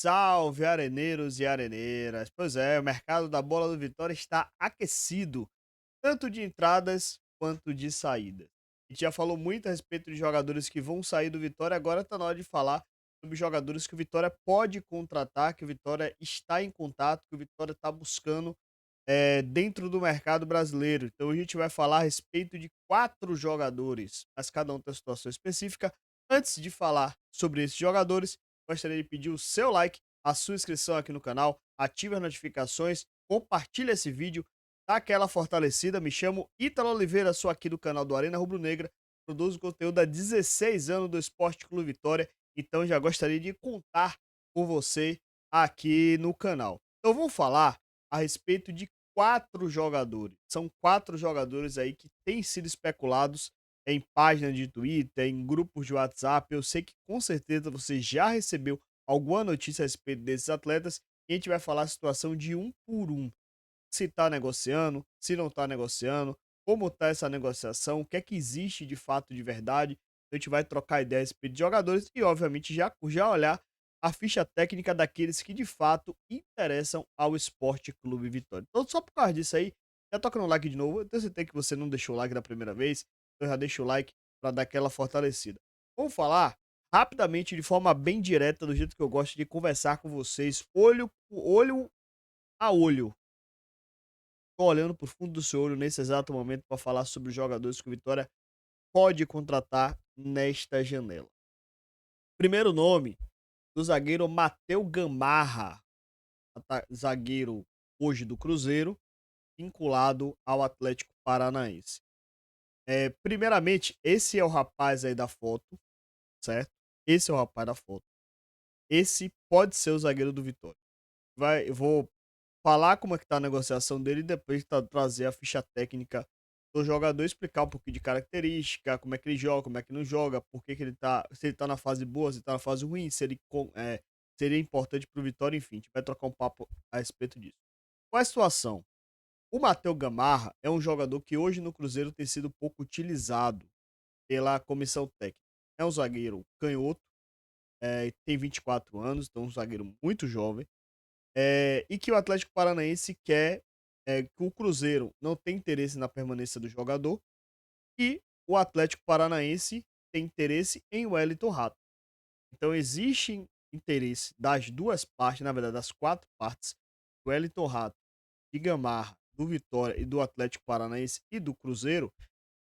Salve, areneiros e areneiras! Pois é, o mercado da bola do Vitória está aquecido, tanto de entradas quanto de saídas. A gente já falou muito a respeito de jogadores que vão sair do Vitória, agora está na hora de falar sobre jogadores que o Vitória pode contratar, que o Vitória está em contato, que o Vitória está buscando dentro do mercado brasileiro. Então a gente vai falar a respeito de 4 jogadores, mas cada um tem uma situação específica. Antes de falar sobre esses jogadores, gostaria de pedir o seu like, a sua inscrição aqui no canal, ative as notificações, compartilhe esse vídeo, dá aquela fortalecida. Me chamo Ítalo Oliveira, sou aqui do canal do Arena Rubro Negra, produzo conteúdo há 16 anos do Esporte Clube Vitória, então já gostaria de contar com você aqui no canal. Então vamos falar a respeito de 4 jogadores. São 4 jogadores aí que têm sido especulados em páginas de Twitter, em grupos de WhatsApp. Eu sei que com certeza você já recebeu alguma notícia a respeito desses atletas e a gente vai falar a situação de um por um. Se está negociando, se não está negociando, como está essa negociação, o que é que existe de fato de verdade. A gente vai trocar ideias a respeito de jogadores e, obviamente, já olhar a ficha técnica daqueles que de fato interessam ao Esporte Clube Vitória. Então, só por causa disso aí, já toca no like de novo. Eu tenho certeza que você não deixou o like da primeira vez, então já deixa o like para dar aquela fortalecida. Vamos falar rapidamente, de forma bem direta, do jeito que eu gosto de conversar com vocês, olho a olho. Tô olhando pro fundo do seu olho nesse exato momento para falar sobre os jogadores que o Vitória pode contratar nesta janela. Primeiro nome do zagueiro Matheus Gamarra, zagueiro hoje do Cruzeiro, vinculado ao Atlético Paranaense. Primeiramente, esse é o rapaz aí da foto, certo? Esse é o rapaz da foto. Esse pode ser o zagueiro do Vitória. Eu vou falar como é que tá a negociação dele e depois trazer a ficha técnica do jogador, explicar um pouquinho de característica, como é que ele joga, como é que não joga, por que que ele tá, se ele tá na fase boa, se ele tá na fase ruim, se ele seria importante pro Vitória, enfim, a gente vai trocar um papo a respeito disso. Qual é a situação? O Matheus Gamarra é um jogador que hoje no Cruzeiro tem sido pouco utilizado pela comissão técnica. É um zagueiro canhoto, tem 24 anos, então um zagueiro muito jovem, e que o Atlético Paranaense quer, que o Cruzeiro não tem interesse na permanência do jogador e o Atlético Paranaense tem interesse em Wellington Rato. Então existe interesse das 2 partes, na verdade das 4 partes, do Wellington Rato, de Gamarra, do Vitória e do Atlético Paranaense e do Cruzeiro,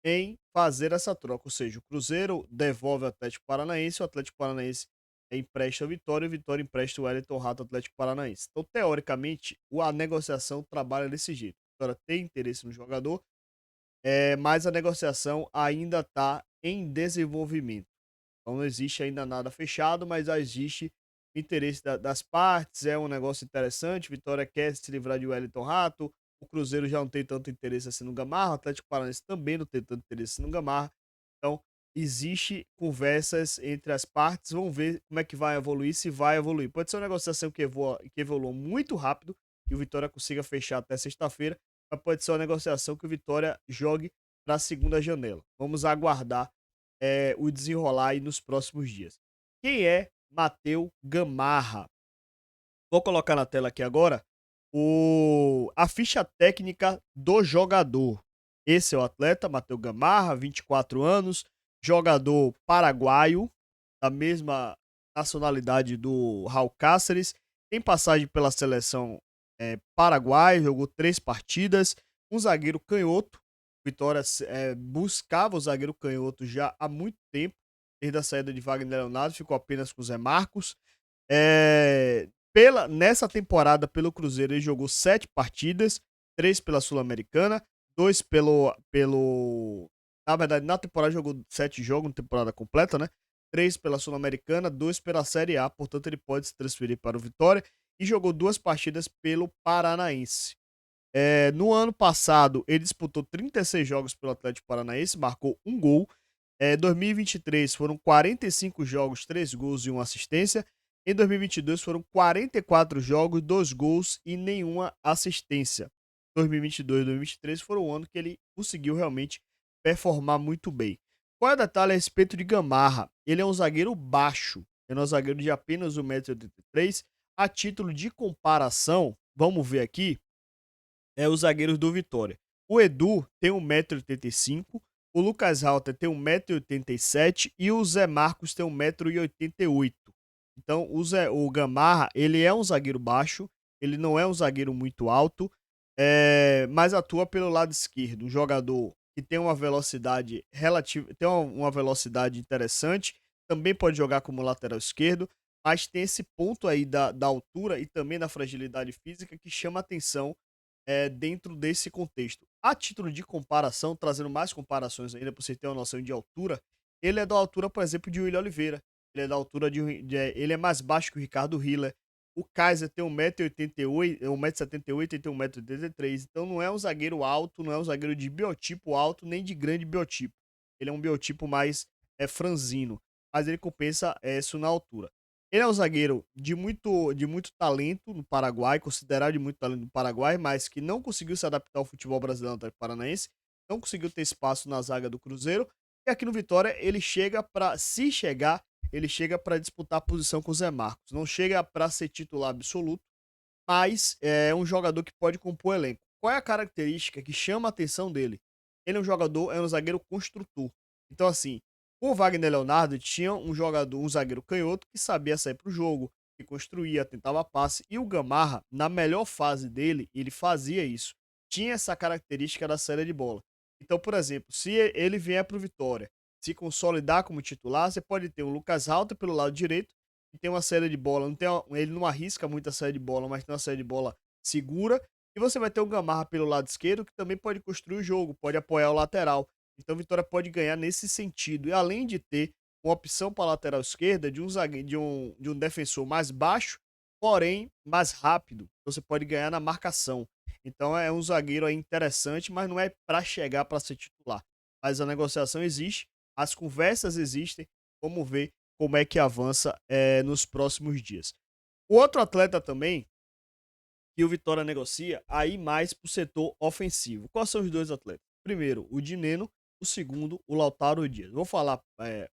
em fazer essa troca, ou seja, o Cruzeiro devolve ao Atlético Paranaense, o Atlético Paranaense empresta o Vitória e o Vitória empresta o Wellington Rato ao Atlético Paranaense. Então, teoricamente, a negociação trabalha desse jeito. O Vitória tem interesse no jogador, mas a negociação ainda está em desenvolvimento. Então não existe ainda nada fechado, mas já existe interesse das partes, é um negócio interessante. Vitória quer se livrar de Wellington Rato, o Cruzeiro já não tem tanto interesse assim no Gamarra, o Atlético Paranaense também não tem tanto interesse no Gamarra. Então, existe conversas entre as partes, vamos ver como é que vai evoluir, se vai evoluir. Pode ser uma negociação que evolua muito rápido e o Vitória consiga fechar até sexta-feira, mas pode ser uma negociação que o Vitória jogue para a segunda janela. Vamos aguardar o desenrolar aí nos próximos dias. Quem é Matheus Gamarra? Vou colocar na tela aqui agora a ficha técnica do jogador. Esse é o atleta, Matheus Gamarra, 24 anos, jogador paraguaio, da mesma nacionalidade do Raul Cáceres, tem passagem pela seleção paraguaia, jogou 3 partidas, um zagueiro canhoto. Vitória buscava o zagueiro canhoto já há muito tempo, desde a saída de Wagner Leonardo, ficou apenas com o Zé Marcos. Nessa temporada pelo Cruzeiro ele jogou 7 partidas, 3 pela Sul-Americana, 2 na verdade, na temporada jogou 7 jogos, na temporada completa, né? 3 pela Sul-Americana, 2 pela Série A, portanto ele pode se transferir para o Vitória e jogou 2 partidas pelo Paranaense. No ano passado, ele disputou 36 jogos pelo Atlético Paranaense, marcou um gol. 2023 foram 45 jogos, 3 gols e 1 assistência. Em 2022 foram 44 jogos, 2 gols e nenhuma assistência. 2022 e 2023 foram o ano que ele conseguiu realmente performar muito bem. Qual é o detalhe a respeito de Gamarra? Ele é um zagueiro baixo, ele é um zagueiro de apenas 1,83 m, A título de comparação, vamos ver aqui, os zagueiros do Vitória. O Edu tem 1,85 m, o Lucas Halter tem 1,87 m e o Zé Marcos tem 1,88 m. Então, o Gamarra, ele é um zagueiro baixo, ele não é um zagueiro muito alto, mas atua pelo lado esquerdo. Um jogador que tem uma velocidade relativa, tem uma velocidade interessante, também pode jogar como lateral esquerdo, mas tem esse ponto aí da altura e também da fragilidade física que chama atenção dentro desse contexto. A título de comparação, trazendo mais comparações ainda para você ter uma noção de altura, ele é da altura, por exemplo, de William Oliveira. Ele é da altura ele é mais baixo que o Ricardo Hiller. O Kaiser tem 1,88 m, 1,78 m e tem 1,83 m. Então não é um zagueiro alto, não é um zagueiro de biotipo alto, nem de grande biotipo. Ele é um biotipo mais franzino, mas ele compensa isso na altura. Ele é um zagueiro de muito talento no Paraguai, considerado de muito talento no Paraguai, mas que não conseguiu se adaptar ao futebol brasileiro no Atlético Paranaense, não conseguiu ter espaço na zaga do Cruzeiro. E aqui no Vitória, ele chega para, se chegar, ele chega para disputar a posição com o Zé Marcos. Não chega para ser titular absoluto, mas é um jogador que pode compor elenco. Qual é a característica que chama a atenção dele? Ele é um zagueiro construtor. Então, assim, com o Wagner Leonardo tinha um jogador, um zagueiro canhoto que sabia sair para o jogo, que construía, tentava passe. E o Gamarra, na melhor fase dele, ele fazia isso. Tinha essa característica da saída de bola. Então, por exemplo, se ele vier para o Vitória, se consolidar como titular, você pode ter o Lucas Halter pelo lado direito, que tem uma saída de bola, ele não arrisca muito a saída de bola, mas tem uma saída de bola segura. E você vai ter o Gamarra pelo lado esquerdo, que também pode construir o jogo, pode apoiar o lateral. Então, o Vitória pode ganhar nesse sentido. E além de ter uma opção para a lateral esquerda de um zagueiro, de um defensor mais baixo, porém mais rápido, você pode ganhar na marcação. Então, é um zagueiro aí interessante, mas não é para chegar para ser titular. Mas a negociação existe, as conversas existem. Vamos ver como é que avança nos próximos dias. O outro atleta também que o Vitória negocia, aí mais para o setor ofensivo. Quais são os dois atletas? Primeiro, o Dineno, o segundo, o Lautaro Dias. Vou falar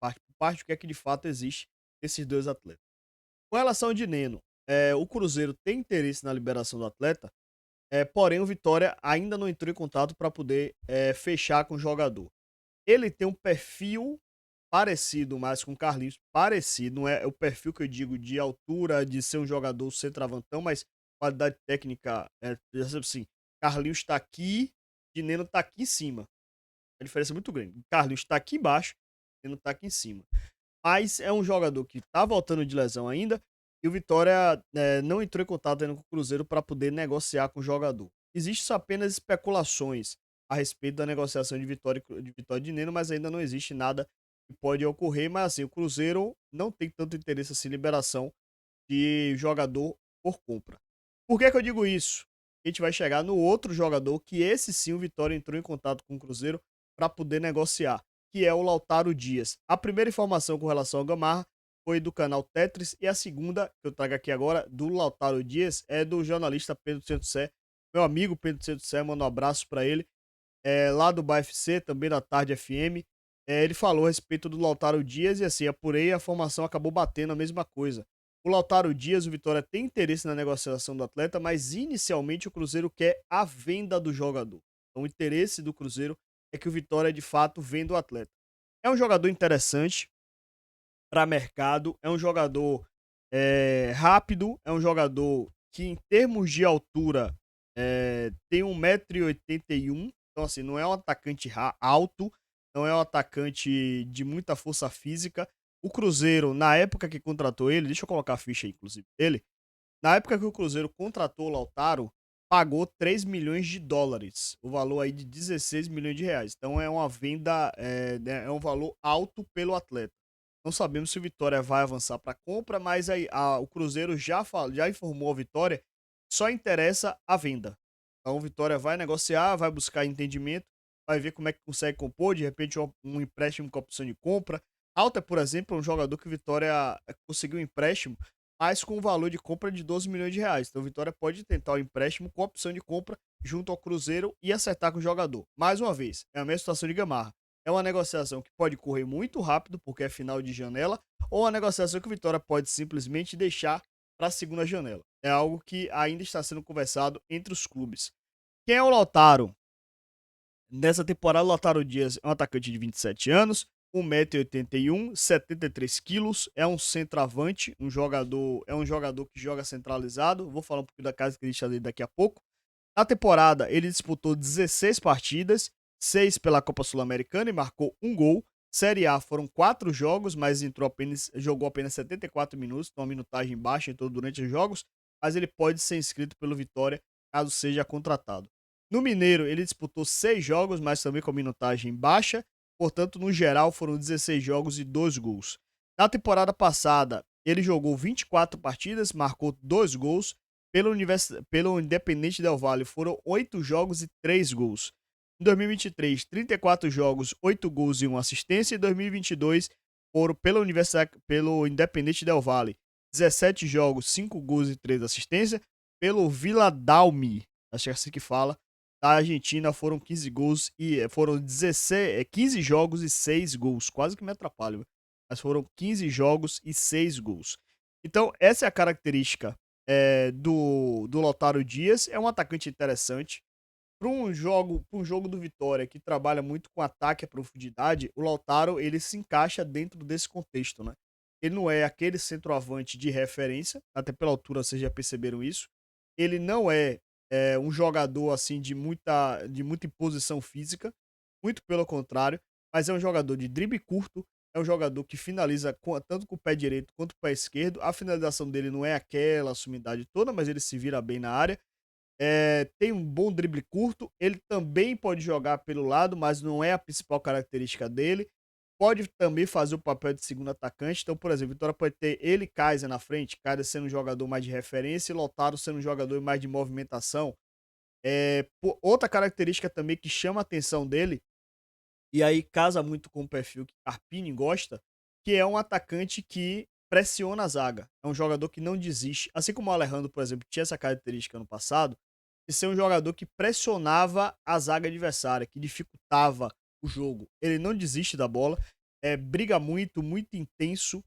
parte por parte o que é que de fato existe esses dois atletas. Com relação ao Dineno, o Cruzeiro tem interesse na liberação do atleta, porém o Vitória ainda não entrou em contato para poder fechar com o jogador. Ele tem um perfil parecido mais com o Carlinhos, parecido, não é o perfil que eu digo de altura, de ser um jogador centroavantão, mas qualidade técnica, assim, Carlinhos está aqui, Dineno está aqui em cima. A diferença é muito grande. Carlinhos está aqui embaixo, Dineno está aqui em cima. Mas é um jogador que está voltando de lesão ainda, e o Vitória não entrou em contato ainda com o Cruzeiro para poder negociar com o jogador. Existem apenas especulações a respeito da negociação de Vitória e Dineno, mas ainda não existe nada que pode ocorrer. Mas assim, o Cruzeiro não tem tanto interesse assim em liberação de jogador por compra. Por que que eu digo isso? A gente vai chegar no outro jogador que esse sim o Vitória entrou em contato com o Cruzeiro para poder negociar, que é o Lautaro Dias. A primeira informação com relação ao Gamarra foi do canal Tetris e a segunda que eu trago aqui agora do Lautaro Dias é do jornalista Pedro Santos Sé, meu amigo Pedro Santos Sé, mando um abraço para ele, lá do BFC, também da Tarde FM. Ele falou a respeito do Lautaro Dias e assim, apurei, a formação acabou batendo a mesma coisa. O Lautaro Dias, o Vitória tem interesse na negociação do atleta, mas inicialmente o Cruzeiro quer a venda do jogador. Então o interesse do Cruzeiro é que o Vitória de fato venda o atleta. É um jogador interessante para mercado, é um jogador rápido, é um jogador que em termos de altura tem 1,81 m, então assim, não é um atacante alto, não é um atacante de muita força física. O Cruzeiro, na época que contratou ele, deixa eu colocar a ficha aí, inclusive, dele. Na época que o Cruzeiro contratou o Lautaro, pagou 3 milhões de dólares, o valor aí de 16 milhões de reais. Então é uma venda, né, é um valor alto pelo atleta. Não sabemos se o Vitória vai avançar para compra, mas aí, o Cruzeiro já informou a Vitória, só interessa a venda. Então o Vitória vai negociar, vai buscar entendimento, vai ver como é que consegue compor, de repente um empréstimo com opção de compra. Alta, por exemplo, é um jogador que o Vitória conseguiu um empréstimo, mas com um valor de compra de 12 milhões de reais. Então o Vitória pode tentar o empréstimo com opção de compra junto ao Cruzeiro e acertar com o jogador. Mais uma vez, é a mesma situação de Gamarra. É uma negociação que pode correr muito rápido, porque é final de janela, ou uma negociação que o Vitória pode simplesmente deixar para a segunda janela. É algo que ainda está sendo conversado entre os clubes. Quem é o Lautaro? Nessa temporada, o Lautaro Dias é um atacante de 27 anos, 1,81 m, 73 quilos, é um centroavante, é um jogador que joga centralizado. Vou falar um pouquinho da característica dele daqui a pouco. Na temporada, ele disputou 16 partidas, 6 pela Copa Sul-Americana e marcou um gol. Série A foram 4 jogos, mas jogou apenas 74 minutos, então a minutagem baixa entrou durante os jogos, mas ele pode ser inscrito pelo Vitória caso seja contratado. No Mineiro, ele disputou 6 jogos, mas também com minutagem baixa, portanto, no geral, foram 16 jogos e 2 gols. Na temporada passada, ele jogou 24 partidas, marcou 2 gols, pelo Independente Del Valle foram 8 jogos e 3 gols. Em 2023, 34 jogos, 8 gols e 1 assistência. Em 2022, foram pelo Independente Del Valle, 17 jogos, 5 gols e 3 assistências. Pelo Vila Dalmi, acho que é assim que fala, da Argentina, foram 15 gols e foram 15 jogos e 6 gols. Quase que me atrapalho, mas foram 15 jogos e 6 gols. Então, essa é a característica do Lautaro Dias. É um atacante interessante. Para um jogo do Vitória que trabalha muito com ataque à profundidade, o Lautaro ele se encaixa dentro desse contexto, né? Ele não é aquele centroavante de referência, até pela altura vocês já perceberam isso. Ele não é um jogador assim de muita imposição física, muito pelo contrário, mas é um jogador de drible curto, é um jogador que finaliza tanto com o pé direito quanto com o pé esquerdo. A finalização dele não é aquela sumidade toda, mas ele se vira bem na área. Tem um bom drible curto, ele também pode jogar pelo lado, mas não é a principal característica dele. Pode também fazer o papel de segundo atacante. Então, por exemplo, Vitória pode ter ele e Kaiser na frente, Kaiser sendo um jogador mais de referência e Lautaro sendo um jogador mais de movimentação. Outra característica também que chama a atenção dele, e aí casa muito com o perfil que Carpini gosta, que é um atacante que pressiona a zaga. É um jogador que não desiste. Assim como o Alejandro, por exemplo, tinha essa característica no passado, de ser um jogador que pressionava a zaga adversária, que dificultava o jogo. Ele não desiste da bola, briga muito, muito intenso.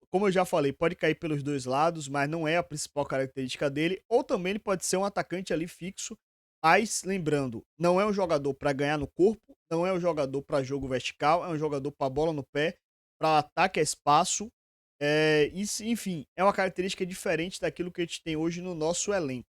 Como eu já falei, pode cair pelos dois lados, mas não é a principal característica dele. Ou também ele pode ser um atacante ali fixo, mas lembrando, não é um jogador para ganhar no corpo, não é um jogador para jogo vertical, é um jogador para bola no pé, para ataque a espaço. Enfim, é uma característica diferente daquilo que a gente tem hoje no nosso elenco,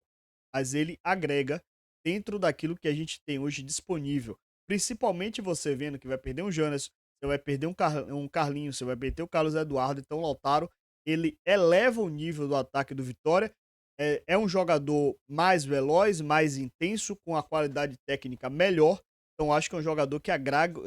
mas ele agrega dentro daquilo que a gente tem hoje disponível. Principalmente você vendo que vai perder um Jonas, você vai perder um Carlinhos, você vai perder o Carlos Eduardo. Então o Lautaro, ele eleva o nível do ataque do Vitória. É um jogador mais veloz, mais intenso, com a qualidade técnica melhor. Então acho que é um jogador que agrega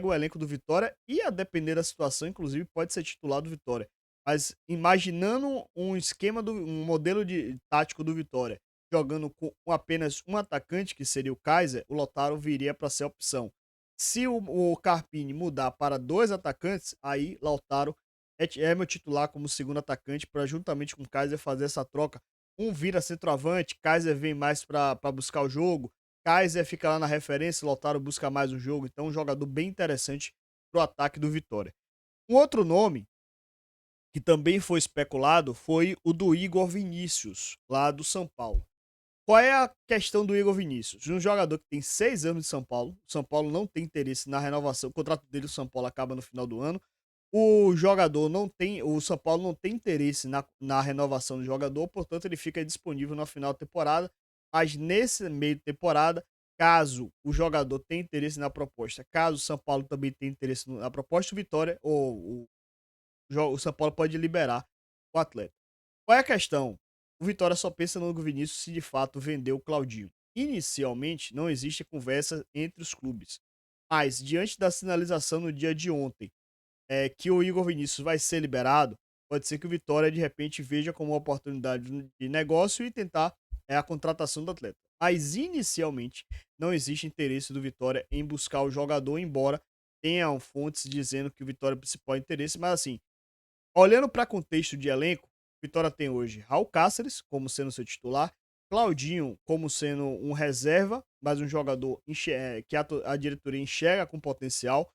o elenco do Vitória e, a depender da situação, inclusive, pode ser titular do Vitória. Mas imaginando um modelo de tático do Vitória, jogando com apenas um atacante, que seria o Kaiser, o Lautaro viria para ser a opção. Se o Carpini mudar para 2 atacantes, aí Lautaro é meu titular como segundo atacante, para juntamente com o Kaiser fazer essa troca. Um vira centroavante, Kaiser vem mais para buscar o jogo, Kaiser fica lá na referência, Lautaro busca mais o jogo. Então, um jogador bem interessante pro ataque do Vitória. Um outro nome que também foi especulado foi o do Igor Vinícius, lá do São Paulo. Qual é a questão do Igor Vinícius? Um jogador que tem 6 anos de São Paulo. O São Paulo não tem interesse na renovação. O contrato dele, o São Paulo, acaba no final do ano. O São Paulo não tem interesse na renovação do jogador, portanto, ele fica disponível no final da temporada. Mas nesse meio de temporada, caso o jogador tenha interesse na proposta, caso o São Paulo também tenha interesse na proposta, o Vitória ou o São Paulo pode liberar o atleta. Qual é a questão? O Vitória só pensa no Hugo Vinícius se de fato vender o Claudinho. Inicialmente, não existe conversa entre os clubes. Mas, diante da sinalização no dia de ontem, que o Igor Vinícius vai ser liberado, pode ser que o Vitória, de repente, veja como uma oportunidade de negócio e tentar a contratação do atleta. Mas, inicialmente, não existe interesse do Vitória em buscar o jogador, embora tenham fontes dizendo que o Vitória é o principal interesse. Mas, assim, olhando para contexto de elenco, Vitória tem hoje Raul Cáceres como sendo seu titular, Claudinho como sendo um reserva, mas um jogador que a diretoria enxerga com potencial.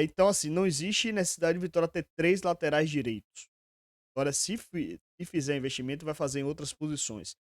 Então, assim, não existe necessidade de Vitória ter 3 laterais direitos. Vitória, se fizer investimento, vai fazer em outras posições.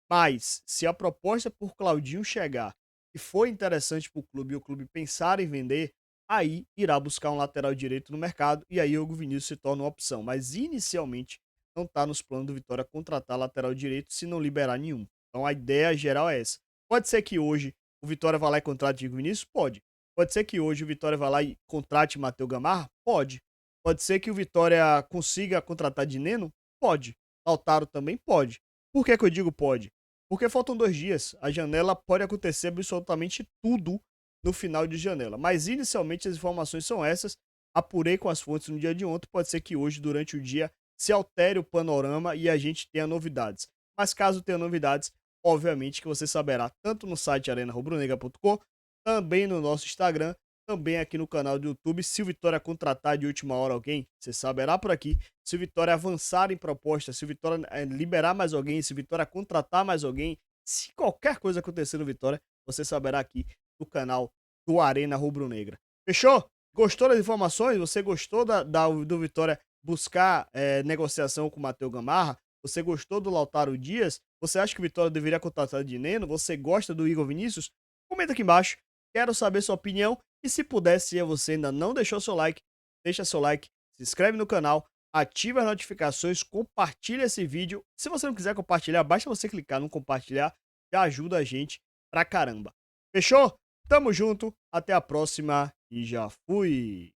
Mas, se a proposta por Claudinho chegar e for interessante para o clube e o clube pensar em vender, aí irá buscar um lateral direito no mercado e aí o Hugo Vinícius se torna uma opção. Mas inicialmente não está nos planos do Vitória contratar lateral direito se não liberar nenhum. Então a ideia geral é essa. Pode ser que hoje o Vitória vá lá e contrate Hugo Vinícius? Pode. Pode ser que hoje o Vitória vá lá e contrate Matheus Gamarra? Pode. Pode ser que o Vitória consiga contratar de Neno? Pode. Lautaro também pode. Por que que eu digo pode? Porque faltam 2 dias. A janela pode acontecer absolutamente tudo no final de janela. Mas inicialmente as informações são essas. Apurei com as fontes no dia de ontem. Pode ser que hoje, durante o dia, se altere o panorama e a gente tenha novidades. Mas caso tenha novidades, obviamente que você saberá tanto no site arenarubronegra.com, também no nosso Instagram, também aqui no canal do YouTube. Se o Vitória contratar de última hora alguém, você saberá por aqui. Se o Vitória avançar em proposta, se o Vitória liberar mais alguém, se o Vitória contratar mais alguém, se qualquer coisa acontecer no Vitória, você saberá aqui no canal do Arena Rubro Negra. Fechou? Gostou das informações? Você gostou do Vitória buscar negociação com o Matheus Gamarra? Você gostou do Lautaro Dias? Você acha que o Vitória deveria contratar de Neno? Você gosta do Igor Vinícius? Comenta aqui embaixo. Quero saber sua opinião. E se puder, se você ainda não deixou seu like, deixa seu like, se inscreve no canal, ativa as notificações, compartilha esse vídeo. Se você não quiser compartilhar, basta você clicar no compartilhar, já ajuda a gente pra caramba. Fechou? Tamo junto, até a próxima e já fui!